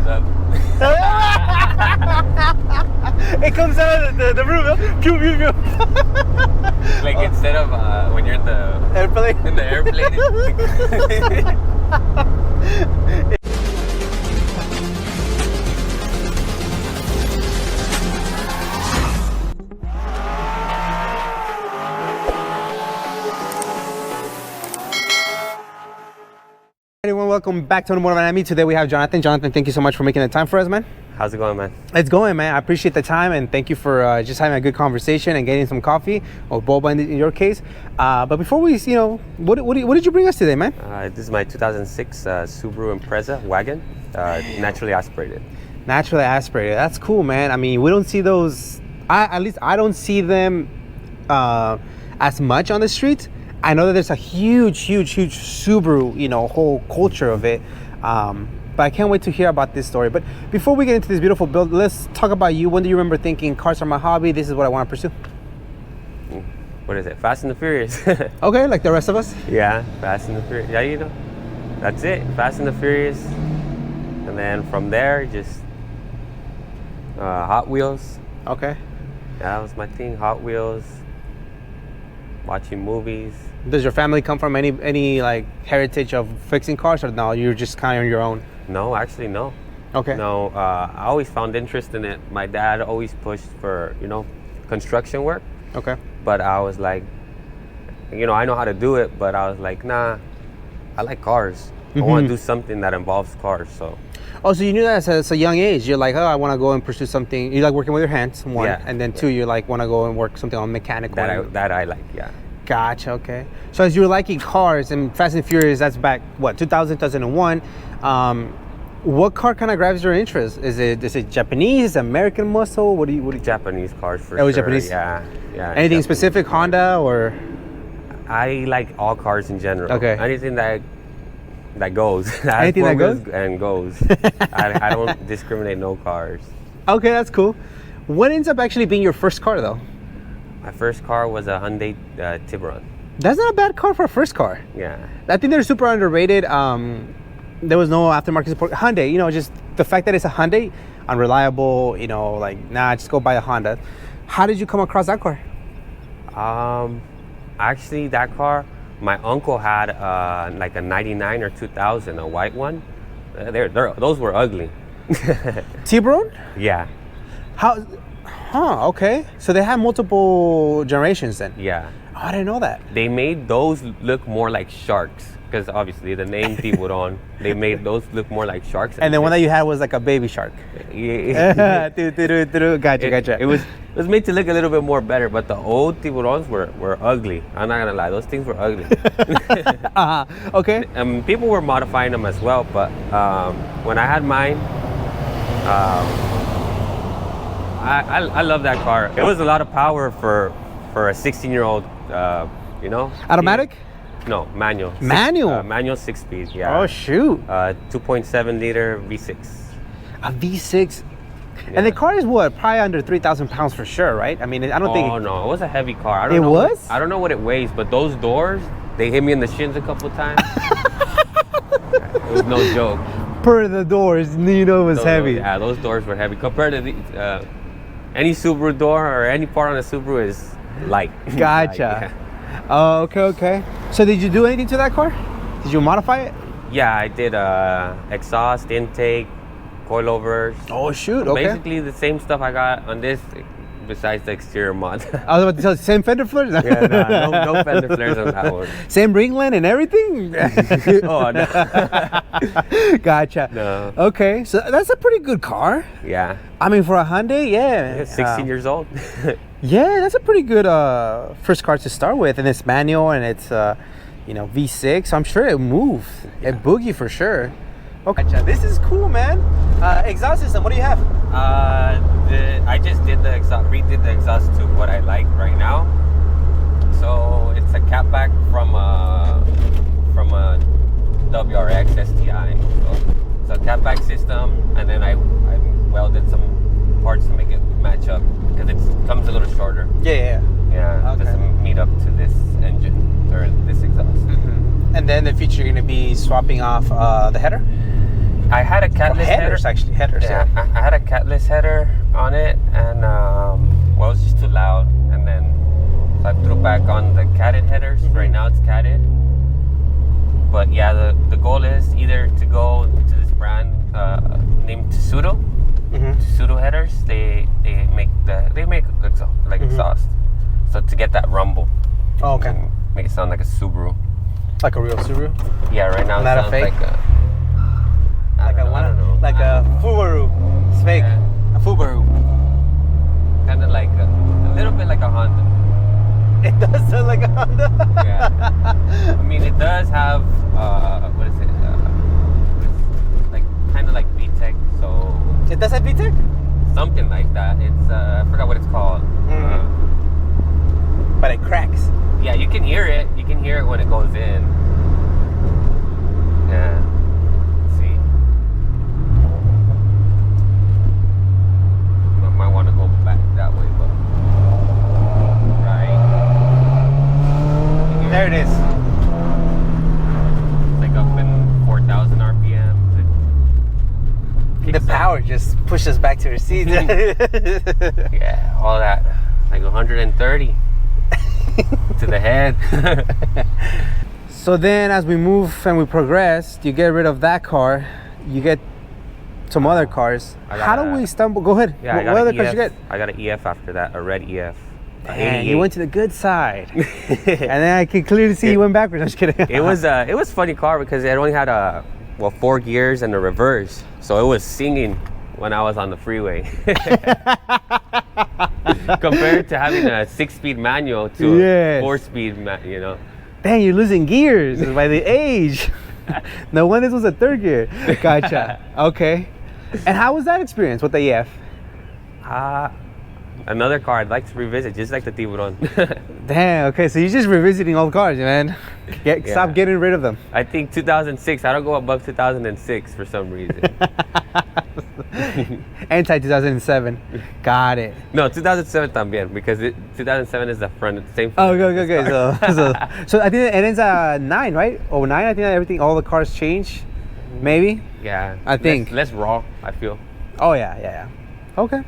It comes out of the room. Pew, pew, pew. Like instead of when you're in the Airplane. Everyone, welcome back to More Miami. Today we have Jonathan. Jonathan, thank you so much for making the time for us, man. How's it going, man? It's going, man. I appreciate the time and thank you for just having a good conversation and getting some coffee or boba in your case. But before we, what did you bring us today, man? This is my 2006 Subaru Impreza Wagon, naturally aspirated. Naturally aspirated. That's cool, man. I mean, we don't see those. At least I don't see them as much on the streets. I know that there's a huge Subaru, whole culture of it. But I can't wait to hear about this story. But before we get into this beautiful build, let's talk about you. When do you remember thinking cars are my hobby? This is what I want to pursue. What is it? Fast and the Furious. Okay, like the rest of us? Yeah, Fast and the Furious. Yeah, that's it. Fast and the Furious. And then from there, just Hot Wheels. Okay. Yeah, that was my thing. Hot Wheels. Watching movies. Does your family come from any like heritage of fixing cars, or no, you're just kind of on your own? No, actually, no. Okay. No, I always found interest in it. My dad always pushed for, construction work. Okay. But I was like, I know how to do it, but I was like, nah, I like cars. I want to do something that involves cars, so. Oh, so you knew that at a young age. You're like, oh, I want to go and pursue something. You like working with your hands, one. Yeah. And then two, you like want to go and work something on mechanical. That I like, yeah. Gotcha, okay. So as you were liking cars and Fast and Furious, that's back, 2000, 2001. What car kind of grabs your interest? Is it Japanese, American muscle? What do you? Japanese cars for sure. Oh, Japanese? Yeah. Anything Japanese specific, cars. Honda or? I like all cars in general. Okay. Anything that goes. Anything that goes? And goes. I don't discriminate no cars. Okay, that's cool. What ends up actually being your first car though? My first car was a Hyundai Tiburon. That's not a bad car for a first car. Yeah. I think they're super underrated. There was no aftermarket support. Hyundai, just the fact that it's a Hyundai, unreliable, just go buy a Honda. How did you come across that car? Actually, that car, my uncle had like a 99 or 2000, a white one. Those were ugly. Tiburon? Yeah. How? Huh, okay. So they have multiple generations then? Yeah. Oh, I didn't know that. They made those look more like sharks because obviously the name Tiburon, they made those look more like sharks. And the one that you had was like a baby shark. Yeah. Gotcha. It was made to look a little bit more better, but the old Tiburons were ugly. I'm not gonna lie, those things were ugly. Okay. People were modifying them as well, but when I had mine, I love that car. It was a lot of power for a 16-year-old, Automatic? No, manual. Manual? Manual 6-speed, yeah. Oh, shoot. 2.7 liter V6. A V6? Yeah. And the car is what? Probably under 3,000 pounds for sure, right? I mean, I don't think... Oh, no, it was a heavy car. I don't know what it weighs, but those doors, they hit me in the shins a couple times. It was no joke. Per the doors, it was heavy. Yeah, those doors were heavy. Compared to any Subaru door or any part on a Subaru is light. Gotcha. Yeah. Oh, okay. So did you do anything to that car? Did you modify it? Yeah, I did exhaust, intake, coilovers. Oh, shoot, okay. Basically the same stuff I got on this, besides the exterior mod. I was about to tell you, same fender flares? Yeah, no fender flares on that one. Same ringland and everything? Oh, no. Gotcha. No. Okay, so that's a pretty good car. Yeah. I mean, for a Hyundai, yeah. 16 years old. Yeah, that's a pretty good first car to start with. And it's manual and it's, V6. I'm sure it'll move. Yeah. It boogie for sure. Okay, this is cool, man. Exhaust system, what do you have? I just redid the exhaust to what I like right now. So it's a catback from a WRX STI. So it's a catback system, and then I welded some parts to make it match up because it comes a little shorter. Yeah. Okay. Doesn't meet up to this engine or this exhaust. Mm-hmm. And then the future, you're going to be swapping off the header? I had a catless headers, header. actually, headers. Yeah, I had a catless header on it, and well, it was just too loud. And then so I threw back on the catted headers. Right now it's catted. But yeah, the goal is either to go to this brand named Tsudo. Tsudo headers. They make like exhaust. So to get that rumble. Oh, okay. Make it sound like a Subaru. Like a real Subaru? Yeah, right now Not it a sounds fake? like a I don't know. Like a Subaru. It's fake. Yeah. A Subaru. Kind of like a little bit like a Honda. It does sound like a Honda. Yeah. I mean, it does have what is it? Like kind of like VTEC. So It does have VTEC? something like that. It's I forgot what it's called. But it cracks. Yeah, you can hear it. You can hear it when it goes in. Yeah. Let's see. Might want to go back that way, but right. There it is. It's like up in 4,000 RPM. The power just pushes back to your seat. Yeah, all that. Like 130 to the head. So then as we move and we progress, you get rid of that car, you get some other cars. How do we stumble? Go ahead. Yeah, what other cars you get? I got an EF after that, a red EF. Man, you went to the good side. And then I can clearly see you went backwards. I'm just kidding. It was a funny car because it only had 4 gears and a reverse. So it was singing when I was on the freeway. Compared to having a 6-speed manual to a 4-speed, you know. Dang, you're losing gears by the age. No wonder this was a 3rd gear. Gotcha. Okay. And how was that experience with the EF? Another car I'd like to revisit, just like the Tiburon. Damn, okay, so you're just revisiting old cars, man. Stop getting rid of them. I think 2006, I don't go above 2006 for some reason. Anti-2007. Got it. No, 2007 también, because 2007 is the same front. Oh, okay. So I think it ends at 9, right? 09, I think all the cars change, maybe? Yeah. I think. Less raw, I feel. Oh, yeah. Okay.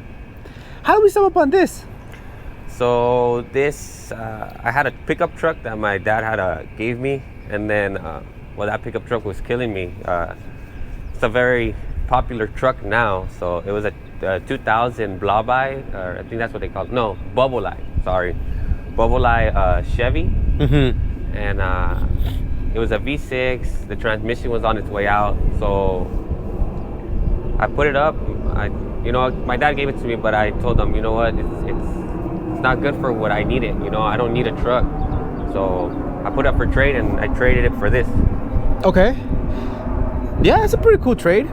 How do we sum up on this? So this, I had a pickup truck that my dad gave me, and then, that pickup truck was killing me. It's a very popular truck now. So it was a 2000 Blaubai, or I think that's what they call it. No, Bubble Eye. Sorry, Bubble Eye Chevy. And it was a V6. The transmission was on its way out, so I put it up. My dad gave it to me, but I told him, you know what, it's not good for what I need it. I don't need a truck. So I put it up for trade, and I traded it for this. Okay. Yeah, it's a pretty cool trade.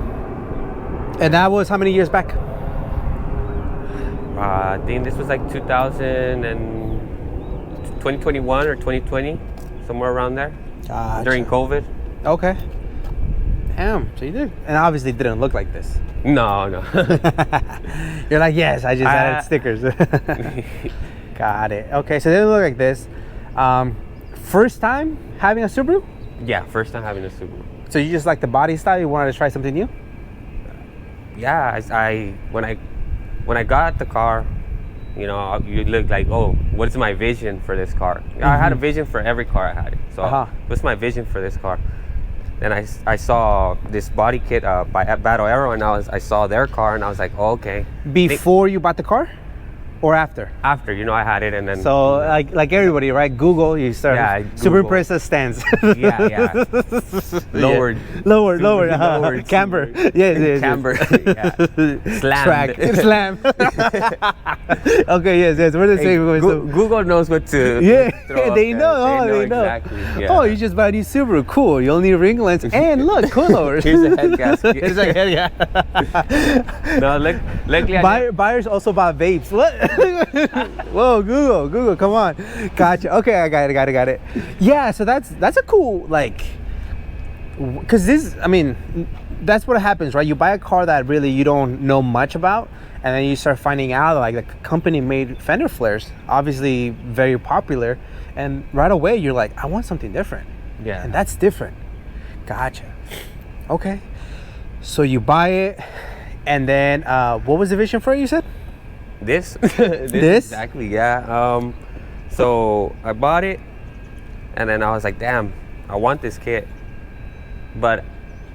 And that was how many years back? I think this was like 2021 or 2020, somewhere around there. Gotcha. During COVID. Okay. Damn, so you did. And obviously it didn't look like this. No. You're like, yes, I just added stickers. Got it. Okay, so it didn't look like this. First time having a Subaru? Yeah, first time having a Subaru. So you just like the body style? You wanted to try something new? Yeah, when I got the car, you look like, oh, what's my vision for this car? I had a vision for every car I had. So what's my vision for this car? Then I saw this body kit by Battle Arrow, and I saw their car, and I was like, oh, okay. Before you bought the car? Or after? After, I had it, and then... So, like everybody, right? Google, you start... Yeah, Super Impreza stands. Yeah. Lowered. Lowered. Camber. Yes. Camber. Yeah. Slammed. Track. Slam. Okay, yes. What are they saying? Google knows what to... They know. Exactly. Yeah. Oh, you just bought a new Subaru. Cool. You only need ring lens. And look, coilovers. Here's a head gasket. Here's a head gasket. No, luckily Buyers also bought vapes. What? Whoa, Google, come on. Gotcha. Okay, I got it. Yeah, so that's a cool, because that's what happens, right? You buy a car that really you don't know much about, and then you start finding out the company made fender flares, obviously very popular, and right away you're like, I want something different. Yeah. And that's different. Gotcha. Okay. So you buy it, and then what was the vision for it? You said This? This? Exactly, yeah. So I bought it, and then I was like, damn, I want this kit. But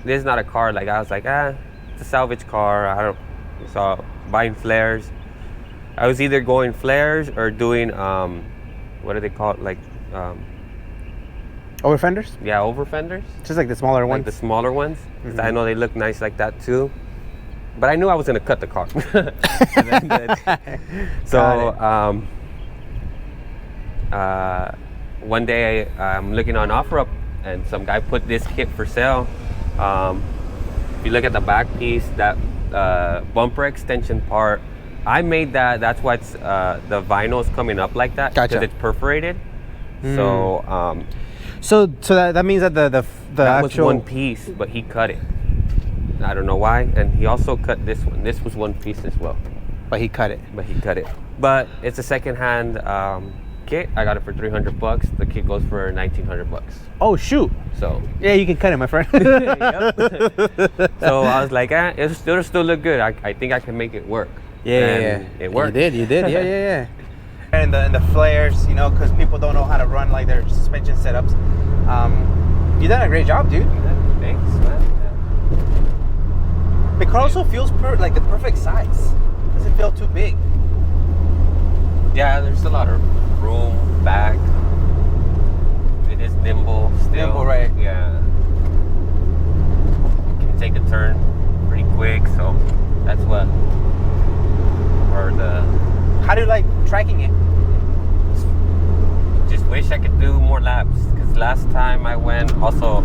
this is not a car. Like, I was like, it's a salvage car. I don't. So buying flares. I was either going flares or doing, what do they call it? Like, over fenders, over fenders. just like the smaller Like ones. the smaller ones. 'Cause I know they look nice like that too. But I knew I was gonna cut the car. So one day I'm looking on OfferUp, and some guy put this kit for sale. If you look at the back piece, that bumper extension part, I made that. That's why it's the vinyl is coming up like that, Gotcha. because it's perforated. So So that means that the that actual was one piece, but he cut it. I don't know why. And he also cut this one. This was one piece as well, but he cut it. But it's a secondhand kit. I got it for $300. The kit goes for $1,900. Oh shoot! So Yeah, you can cut it, my friend. Yep. So I was like, it'll still look good. I think I can make it work. Yeah. It worked. You did. Yeah. And the flares, you know, because people don't know how to run like their suspension setups. You done a great job, dude. Thanks, man. The car also feels like the perfect size. Doesn't feel too big. Yeah, there's a lot of room back. It is nimble still. Nimble, right. Yeah. Can take a turn pretty quick, so that's what. Or How do you like tracking it? just wish I could do more laps, because last time I went, also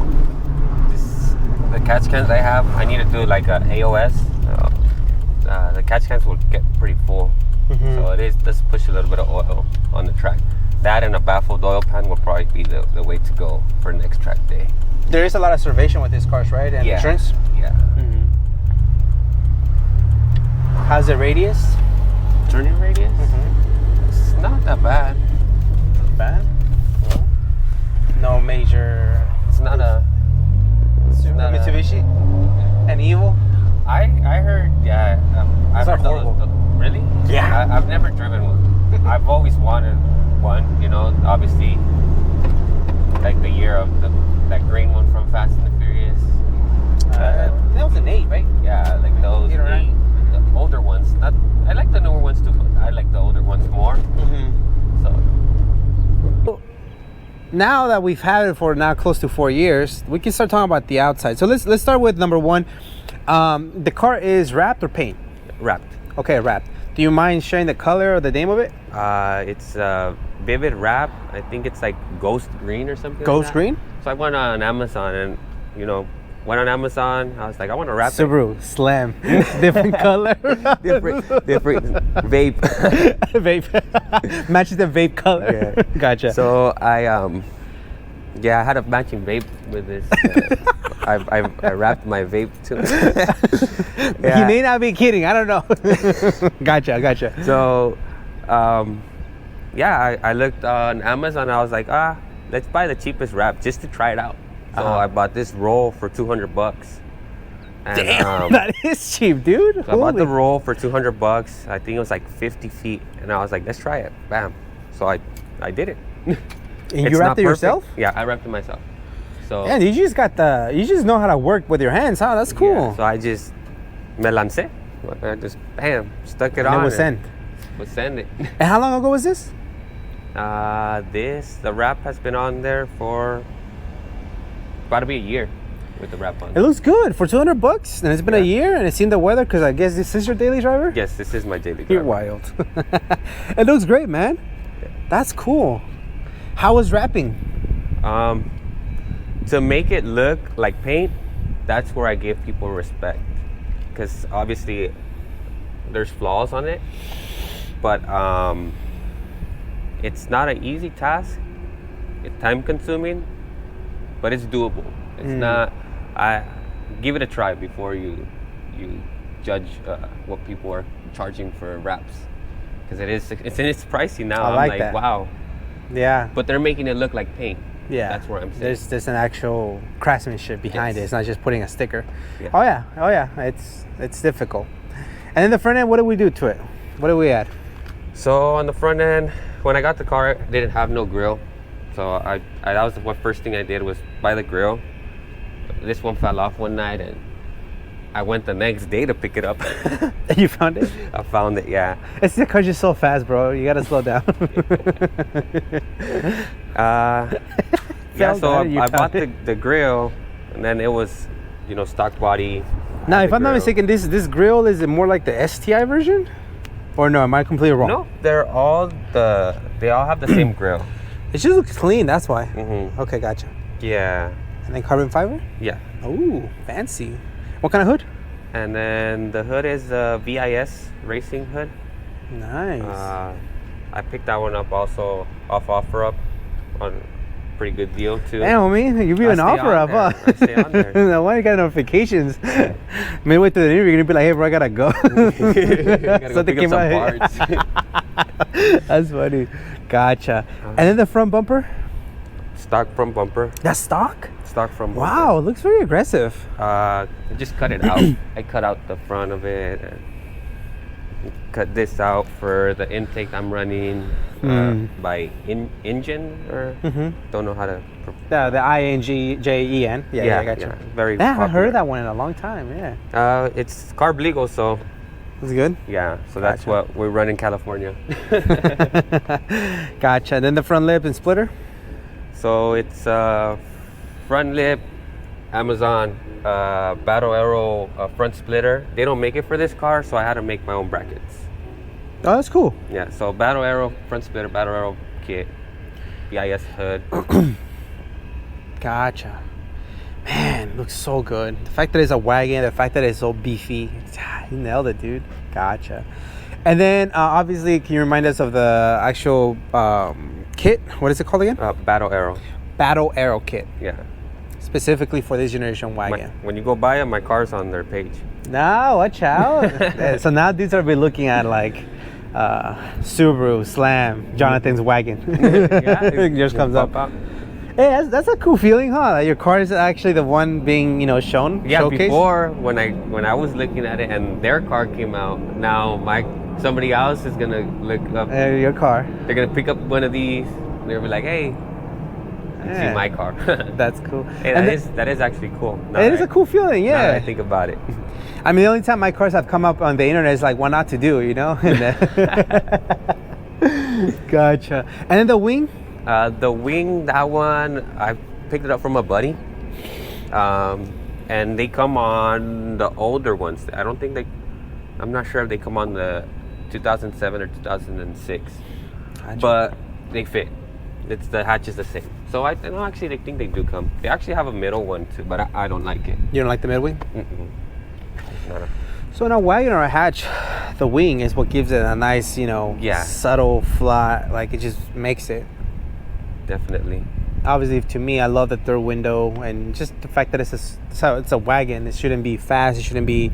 the catch cans I have, I need to do like a AOS. The catch cans will get pretty full, so it is just push a little bit of oil on the track. That and a baffled oil pan will probably be the way to go for next track day. There is a lot of servation with these cars, right? And insurance. Yeah. How's the radius? Turning radius? It's not that bad. Bad. No major. It's not a Mitsubishi. An Evil. I heard, I've not heard those. horrible. Really? Yeah. I've never driven one. I've always wanted one, you know, obviously, like the year of that green one from Fast and the Furious. That was an 8, right? Yeah, like those, 8 or 9. the older ones. I like the newer ones too, but I like the older ones more. So. Now that we've had it for now close to 4 years, we can start talking about the outside. So let's start with number one. The car is wrapped or paint? Wrapped. Okay, wrapped. Do you mind sharing the color or the name of it? It's Vivid Wrap. I think it's like Ghost Green or something. Ghost like that. green? So I went on Amazon and, went on Amazon. I was like, I want to wrap Subaru, Slam. Different color. different vape. Vape. Matches the vape color. Yeah. Gotcha. So I had a matching vape with this. I wrapped my vape too. He may not be kidding. I don't know. Gotcha. So, I looked on Amazon. I was like, let's buy the cheapest wrap just to try it out. So I bought this roll for $200. And, Damn, that is cheap, dude. So I bought the roll for $200. I think it was like 50 feet, and I was like, let's try it. Bam. So I did it. And It's you wrapped not it yourself? perfect. Yeah, I wrapped it myself. So Yeah, you just know how to work with your hands, huh? That's cool. yeah, so I just me lancé. I just stuck it And on. it was sent. Was send it. And how long ago was this? The wrap has been on there for about to be a year with the wrap on. It looks good for $200, and it's been a year, and it's seen the weather. Because I guess this is your daily driver. Yes, this is my daily driver. You're wild. It looks great, man. That's cool. How was wrapping? To make it look like paint, that's where I give people respect, because obviously there's flaws on it, but it's not an easy task. It's time consuming, but it's doable. It's not. I give it a try before you judge what people are charging for wraps, because it's pricey now. I like that. Wow. Yeah. But they're making it look like paint. Yeah, That's where I'm saying. there's an actual craftsmanship behind it. Yes. It's not just putting a sticker. Yeah. Oh yeah, it's difficult. And then the front end, what do we do to it? What do we add? So on the front end, when I got the car, it didn't have no grill. So I that was the first thing I did was buy the grill. This one fell off one night, and I went the next day to pick it up. You found it? I found it, yeah. It's because you're so fast, bro. You gotta slow down. Yeah, so You I found bought it. the grill, and then it was, stock body. Now, the if I'm not grill. mistaken, this grill is it more like the STI version, or no? Am I completely wrong? No, they all have the same grill. It just looks clean. That's why. Mm-hmm. Okay, gotcha. Yeah, And then carbon fiber. yeah. Ooh, fancy. What kind of hood? And then the hood is a VIS racing hood. Nice. I picked that one up also off OfferUp on pretty good deal too. Damn, homie, you be I an stay offer on up, huh? there. I stay on there. No wonder you got notifications. Midway through the interview, you're gonna be like, "Hey, bro, I gotta go." Gotta go pick up some here. parts. That's funny. Gotcha. And then the front bumper. Stock front bumper. That's stock. Stock front bumper. Wow, it looks very aggressive. I just cut it out. I cut out the front of it and cut this out for the intake I'm running by engine or don't know how to. The INGJEN. Yeah, I got you. Very. Yeah, I haven't popular. heard that one in a long time. Yeah, It's carb legal, so it's good. yeah. So that's Gotcha. what we run in California. Gotcha. And then the front lip and splitter. So it's front lip, Amazon, Battle Arrow front splitter. They don't make it for this car, so I had to make my own brackets. Oh, that's cool. Yeah, so Battle Arrow front splitter, Battle Arrow kit, BIS hood. Gotcha. Man, looks so good. The fact that it's a wagon, the fact that it's so beefy. You nailed it, dude. Gotcha. And then, obviously, can you remind us of the actual kit? What is it called again? Battle Arrow. Battle Arrow kit. Yeah. Specifically for this generation wagon. When you go buy it, my car's on their page. No, watch out. Yeah, so now dudes are be looking at like Subaru, Slam, Jonathan's wagon. Yeah, It just comes up. out. Hey, that's a cool feeling, huh? That your car is actually the one being, shown. Yeah, showcased? before when I was looking at it and their car came out, now somebody else is gonna look up. Your car. They're gonna pick up one of these. They'll be like, "Hey, Yeah. see my car." That's cool. Hey, And that is actually cool. it is a cool feeling, Now that I yeah. think about it. I mean, the only time my cars have come up on the internet is like what not to do, And then gotcha. And then the wing. The wing, that one, I picked it up from a buddy. And they come on the older ones. I'm not sure if they come on the 2007 or 2006. Gotcha. But they fit. The hatch is the same. So I think they do come. They actually have a middle one too, but I don't like it. You don't like the mid wing? Mm-mm. Not a- So in a wagon or a hatch, the wing is what gives it a nice, Yeah. subtle flat. Like it just makes it. Definitely. Obviously, to me, I love the third window and just the fact that it's a wagon. It shouldn't be fast. It shouldn't be.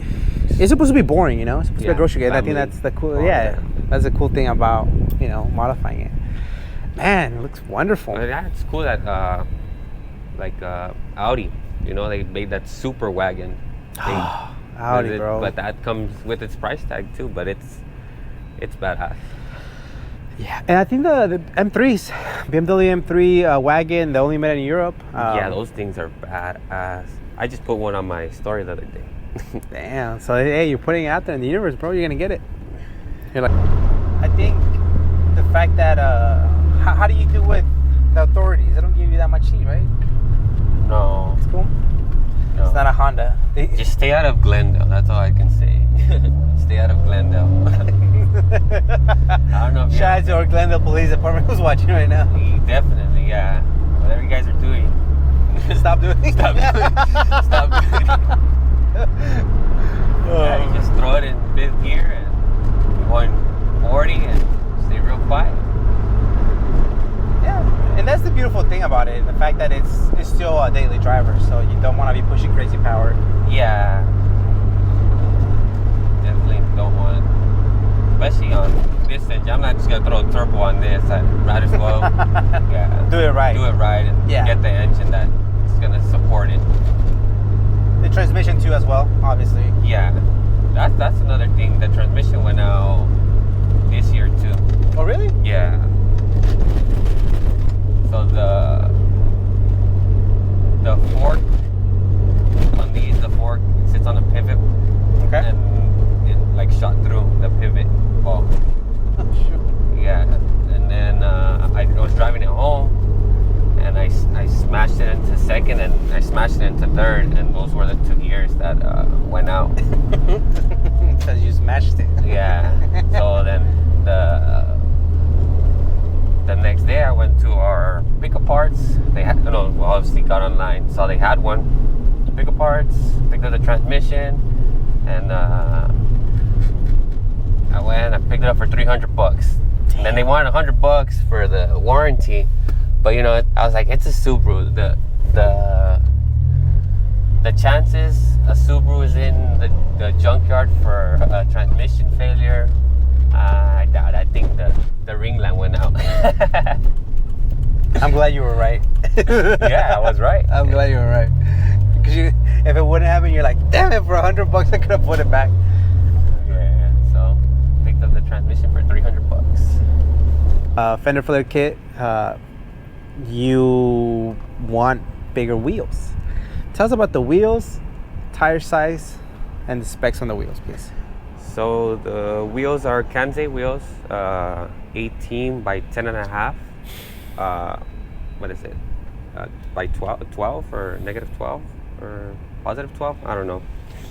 It's supposed to be boring, It's supposed to be a Yeah, grocery game. I think family. that's the cool. Oh, yeah, yeah. that's the cool thing about modifying it. Man, it looks wonderful. But yeah, it's cool that Audi, they made that super wagon. Audi, bro. But that comes with its price tag too. But it's badass. Yeah, and I think the M3s, BMW M3 wagon, they only made it in Europe. Yeah, those things are badass. I just put one on my story the other day. Damn. So hey, you're putting it out there in the universe, bro. You're gonna get it. You're like, I think the fact that how do you do with the authorities? They don't give you that much heat, right? No, It's cool. no. It's not a Honda. Just stay out of Glendale. That's all I can say. Stay out of Glendale. I don't know if Shout out to our Glendale Police Department who's watching right now. Definitely, yeah. Whatever you guys are doing, Stop doing it. stop doing it. Stop doing it. Yeah, you just throw it in fifth gear and you're going 40 and stay real quiet. Yeah, and that's the beautiful thing about it. The fact that it's still a daily driver, so you don't want to be pushing crazy power. Yeah. Definitely don't want, especially on distance. I'm not just gonna throw a turbo on this, I might as well Do it right. And Yeah. get the engine that's gonna support it. The transmission too, as well, obviously. Yeah, that's another thing. The transmission went out this year too. Oh, really? Yeah. So the fork on these, the fork sits on a pivot. Okay. And it like shot through the pivot ball. Yeah. And then I was driving it home, and I smashed it into second, and I smashed it into third, and those were the 2 gears that went out. Because you smashed it. Yeah. So then the next day I went to our pickup parts. They had obviously got online, so they had one. Pickup parts, picked up the transmission, and I went. I picked it up for $300. And then they wanted $100 for the warranty, but I was like, it's a Subaru. The chances a Subaru is in the junkyard for a transmission failure, I doubt. I think the ring line went out. I'm glad you were right. Yeah, I was right. I'm glad you were right. Because if it wouldn't happen, you're like, damn it, for $100 I could have put it back. Yeah, so picked up the transmission for $300. Fender flare kit, you want bigger wheels. Tell us about the wheels, tire size, and the specs on the wheels, please. So the wheels are Kansei wheels, 18 by 10.5. What is it? By 12 or negative 12 or positive 12? I don't know.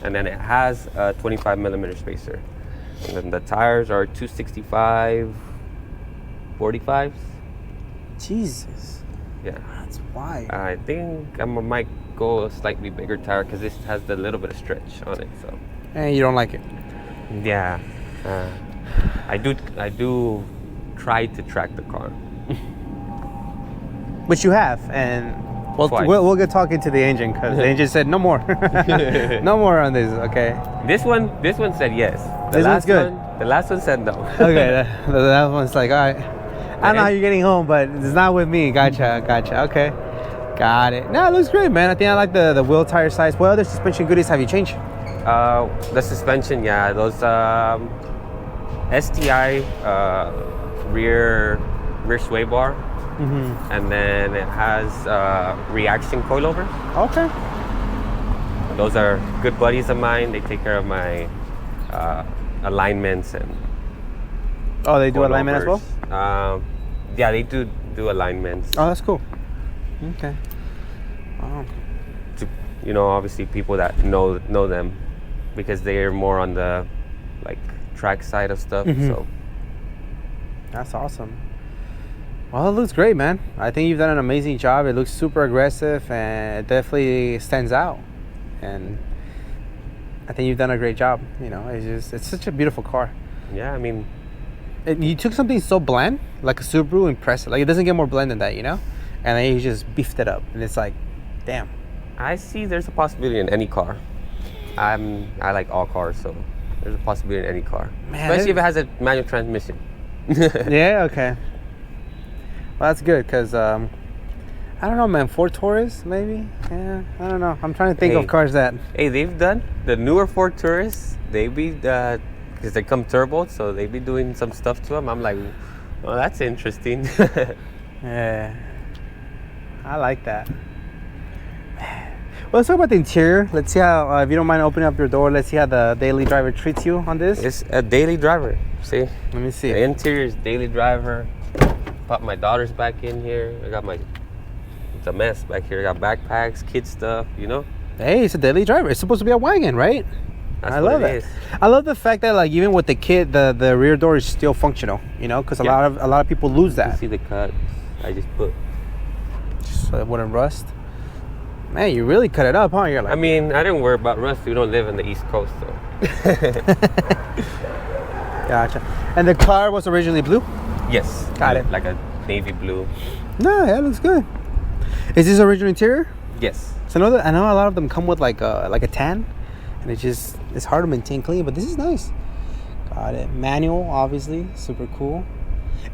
And then it has a 25 millimeter spacer. And then the tires are 265 45s. Jesus. Yeah. That's wide. I think I might go a slightly bigger tire because this has a little bit of stretch on it. So. And you don't like it? Yeah. I do try to track the car. Which you have, and we'll get talking to the engine because the engine said no more, no more on this. Okay. This one said yes. This one's good. The last one said no. Okay, that one's like, all right. I don't know how you're getting home, but it's not with me. Gotcha. Okay, got it. No, it looks great, man. I think I like the wheel tire size. What other suspension goodies have you changed? The suspension, yeah, those STI rear sway bar. Mm-hmm. And then it has reaction coilover. Okay. Those are good buddies of mine. They take care of my alignments and. Oh, they do alignment as well? Yeah, they do alignments. Oh, that's cool. Okay. Wow. To, obviously people that know them, because they are more on the track side of stuff. Mm-hmm. So. That's awesome. Well, it looks great, man. I think you've done an amazing job. It looks super aggressive and it definitely stands out. And I think you've done a great job. It's such a beautiful car. Yeah, I mean, you took something so bland, like a Subaru Impreza. Like, it doesn't get more bland than that, And then you just beefed it up. And it's like, damn. I see there's a possibility in any car. I like all cars, so there's a possibility in any car. Man, especially if it has a manual transmission. Yeah, okay. Well, that's good, because, I don't know, man, Ford Taurus, maybe? Yeah, I don't know. I'm trying to think of cars that... Hey, they've done, the newer Ford Taurus, they be, because they come turbo, so they be doing some stuff to them. I'm like, well, that's interesting. Yeah. I like that. Well, let's talk about the interior. Let's see how, if you don't mind opening up your door, let's see how the daily driver treats you on this. It's a daily driver, see? Let me see. The interior is daily driver. Pop my daughters back in here. It's a mess back here. I got backpacks, kid stuff, Hey, it's a daily driver. It's supposed to be a wagon, right? I love it. I love the fact that even with the kid, the rear door is still functional, because a lot of people lose that. You see the cuts I just put. Just so it wouldn't rust. Man, you really cut it up, huh? You're like, I mean, I didn't worry about rust. We don't live in the East Coast, so. Gotcha. And the car was originally blue? Yes. Got it. Like a navy blue. No, that looks good. Is this original interior? Yes. So I know a lot of them come with like a tan, and it's hard to maintain clean, but this is nice. Got it. Manual, obviously, super cool.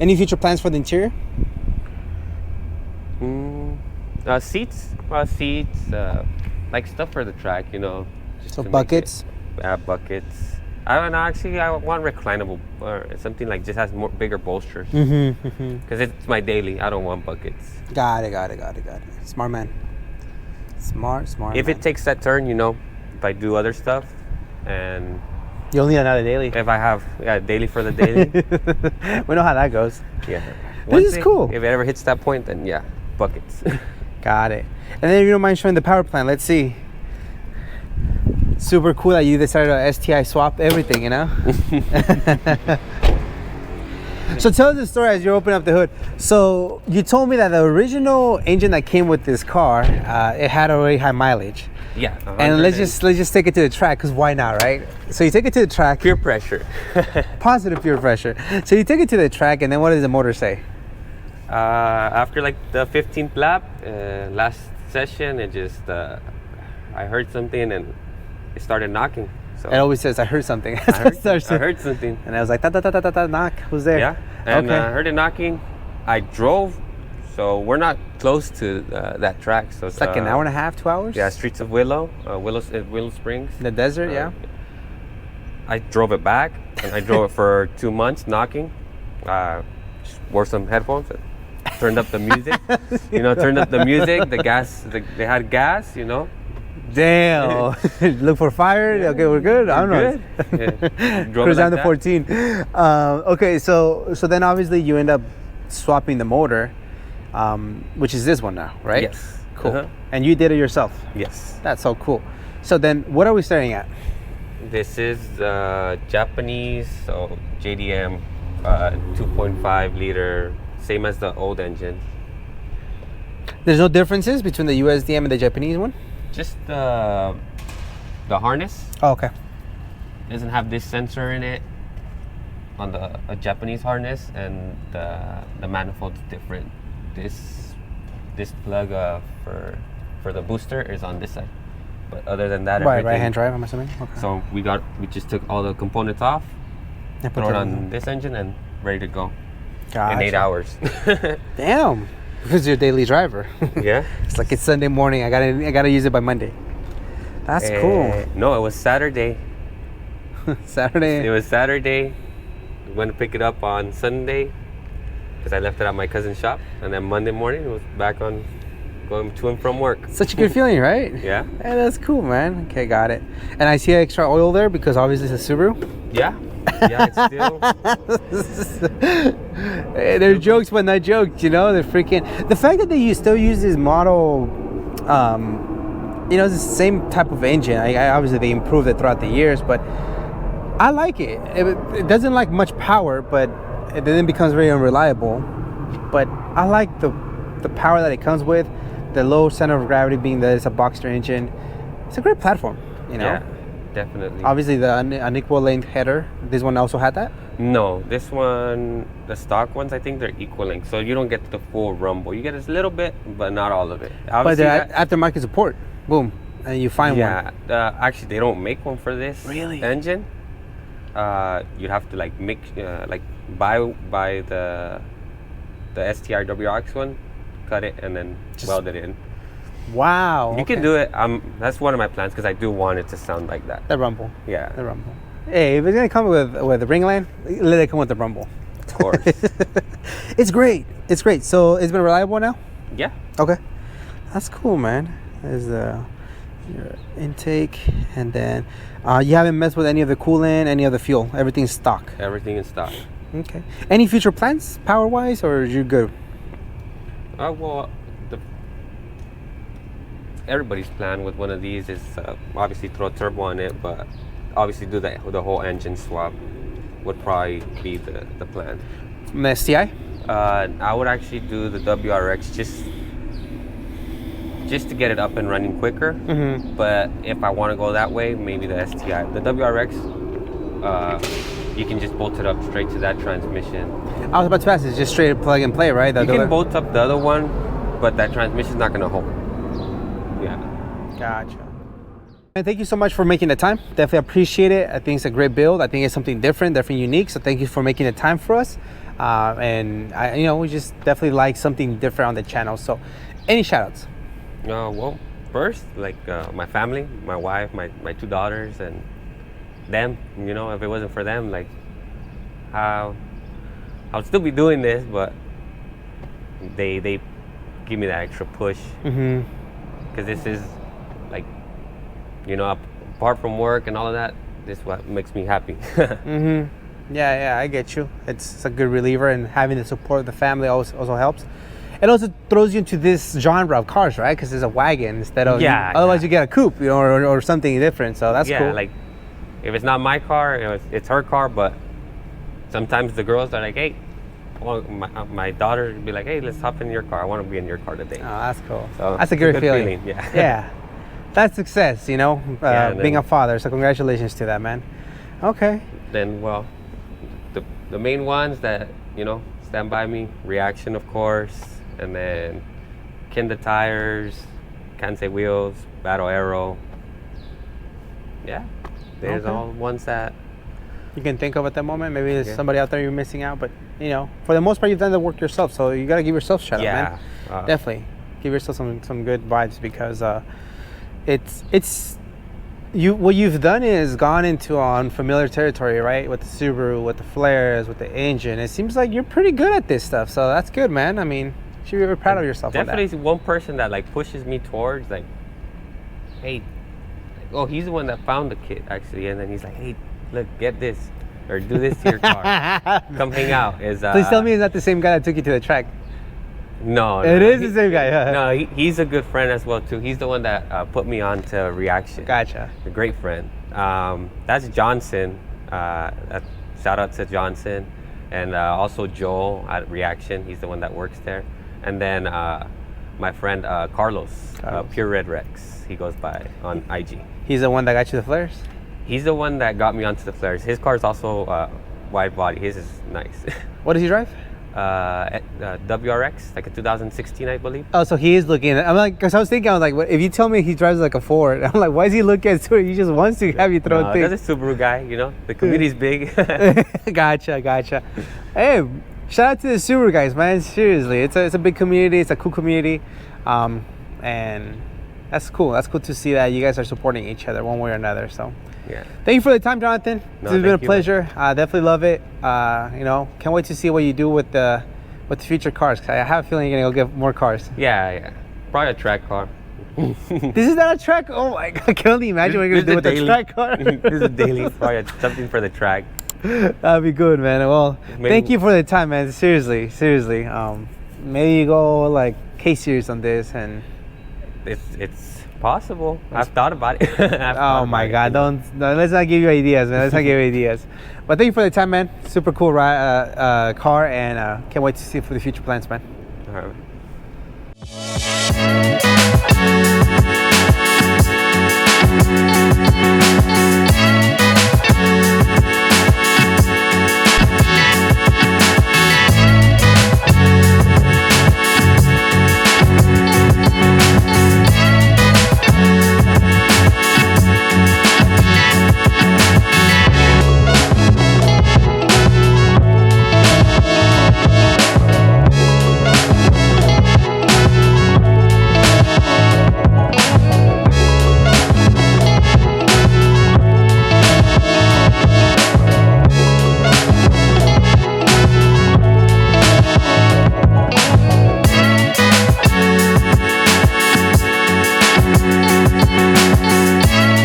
Any future plans for the interior? Seats, like stuff for the track, you know. Just So to make buckets. buckets. I don't know. Actually, I want reclinable or something like just has bigger bolsters. Because it's my daily. I don't want buckets. Got it. Smart man. Smart If man. it takes that turn, you know, if I do other stuff, and You'll need another daily. if I have daily for the daily, We know how that goes. yeah. This is cool. If it ever hits that point, then yeah, buckets. Got it. And then if you don't mind showing the power plant, let's see. Super cool that you decided to STI swap everything, you know? So tell us the story as you open up the hood. So you told me that the original engine that came with this car, it had already high mileage. Yeah. And let's just take it to the track, because why not, right? So you take it to the track. peer pressure. Positive peer pressure. So you take it to the track, and then what does the motor say? After like the 15th lap, last session, it just I heard something and it started knocking. So It always says, I heard something. I heard something. And I was like, knock, who's there? Yeah, and Okay. I heard it knocking. I drove, so we're not close to that track. So It's like an hour and a half, 2 hours? Yeah, Streets of Willow, Willow Springs. In the desert, yeah. I drove it back, and I drove it for 2 months, knocking. Just wore some headphones, and turned up the music. Turned up the music. The gas, they had gas. Damn. Look for fire. Yeah, Okay, we're good. I don't know. Good. Yeah. Drove Cruise it down like to that. 14. Okay, so then obviously you end up swapping the motor, which is this one now, right? Yes. Cool. Uh-huh. And you did it yourself. Yes. That's so cool. So then what are we starting at? This is Japanese, so JDM 2.5 liter, same as the old engine. There's no differences between the USDM and the Japanese one? Just the harness Oh, okay. doesn't have this sensor in it on the Japanese harness, and the manifold's different. This plug for the booster is on this side, but other than that, Right everything. hand drive, I'm assuming. Okay. So we just took all the components off, And put throw it that on this engine, and ready to go in 8 Gotcha. hours. Damn. Because you're a daily driver. Yeah. It's like it's Sunday morning. I gotta use it by Monday. That's cool. No, it was Saturday. Saturday. It was Saturday. We went to pick it up on Sunday because I left it at my cousin's shop, and then Monday morning it was back on going to and from work. Such a good feeling, right? Yeah. Hey, that's cool, man. Okay, got it. And I see extra oil there because obviously it's a Subaru. Yeah. Yeah, it's still. Hey, they're jokes, but not jokes. The fact that they still use this model, it's the same type of engine. Obviously they improved it throughout the years, but I like it. It doesn't like much power, but it then becomes very unreliable. But I like the power that it comes with, the low center of gravity being that it's a Boxster engine. It's a great platform, Yeah, definitely. Obviously the unequal length header. This one also had that. No, this one, the stock ones, I think they're equal length, so you don't get the full rumble. You get a little bit, but not all of it. But Obviously, they're aftermarket support. Boom, and you find one. Yeah, actually, they don't make one for this Really? engine. You'd have to buy the STI WRX one, cut it, and then weld it in. Wow. You can do it. That's one of my plans because I do want it to sound like that. The rumble. Yeah, The rumble. Hey, if it's gonna come with the Ringland, let it come with the rumble. of course. It's great. It's great. So it's been reliable now. Yeah. Okay, that's cool, man. There's your intake, and then you haven't messed with any of the coolant, any of the fuel. Everything's stock. Everything in stock. Okay. Any future plans, power wise, or are you good? Well, everybody's plan with one of these is obviously throw a turbo on it, but obviously do the whole engine swap would probably be the plan. From the STI? I would actually do the WRX just to get it up and running quicker. Mm-hmm. But if I want to go that way, maybe the STI. The WRX, you can just bolt it up straight to that transmission. I was about to ask, it's just straight plug and play, right? You can bolt up the other one, but that transmission's not going to hold. Yeah. Gotcha. And thank you so much for making the time. Definitely appreciate it. I think it's a great build. I think it's something different, definitely unique. So thank you for making the time for us. And we just definitely like something different on the channel. So, any shoutouts? Well, first, like my family, my wife, my 2 daughters, and them. If it wasn't for them, like I would still be doing this, but they give me that extra push. Because this is like, apart from work and all of that, this is what makes me happy. Yeah, I get you. It's a good reliever, and having the support of the family also helps. It also throws you into this genre of cars, right? Because it's a wagon instead of otherwise you get a coupe, or something different. So that's cool. Like if it's not my car, it's her car. But sometimes the girls are like, "Hey," well, my daughter would be like, "Hey, let's hop in your car. I want to be in your car today." Oh, that's cool. So that's a good feeling. Yeah. That's success, being a father. So congratulations to that, man. Okay. Then, well, the main ones that, stand by me, Reaction, of course, and then Kinda Tires, Kansei Wheels, Battle Arrow. Yeah, there's all ones that you can think of at that moment. Maybe there's somebody out there you're missing out, but for the most part, you've done the work yourself, so you got to give yourself a shout out, man. Definitely give yourself some good vibes, because what you've done is gone into unfamiliar territory, right? With the Subaru, with the flares, with the engine. It seems like you're pretty good at this stuff, so that's good, man. I mean, you should be very proud of yourself. Definitely one person that like pushes me towards like, hey, he's the one that found the kit actually, and then he's like, hey, look, get this or do this to your car. Come hang out. Please tell me it's not the same guy that took you to the track. No, it is the same guy. No, he's a good friend as well too. He's the one that put me on to Reaction. Gotcha. A great friend. That's Johnson. Shout out to Johnson, and also Joel at Reaction. He's the one that works there. And then my friend Carlos. Pure Red Rex. He goes by on IG. He's the one that got you the flares? He's the one that got me onto the flares. His car is also wide body. His is nice. What does he drive? WRX, like a 2016, I believe. Oh, so he is looking at, I'm like, because I was thinking, I was like, if you tell me he drives like a Ford, I'm like, why is he looking at it? He just wants to have you throw things. That's a Subaru guy, the community's big. Gotcha. Hey, shout out to the Subaru guys, man. Seriously, it's a big community. It's a cool community, and that's cool. That's cool to see that you guys are supporting each other one way or another. So. Yeah. Thank you for the time, Jonathan. It's been a pleasure. Definitely love it. Can't wait to see what you do with the future cars. I have a feeling you're gonna go get more cars. Yeah. Probably a track car. This is not a track. Oh my God! I can only imagine what you're gonna do with a track car. This is a daily. Probably something for the track. That'd be good, man. Well, thank you for the time, man. Seriously. Maybe you go like K-Series on this, and it's possible. I've thought about it. Oh my God! Let's not give you ideas, man. Let's not give you ideas. But thank you for the time, man. Super cool car, and can't wait to see for the future plans, man. All right.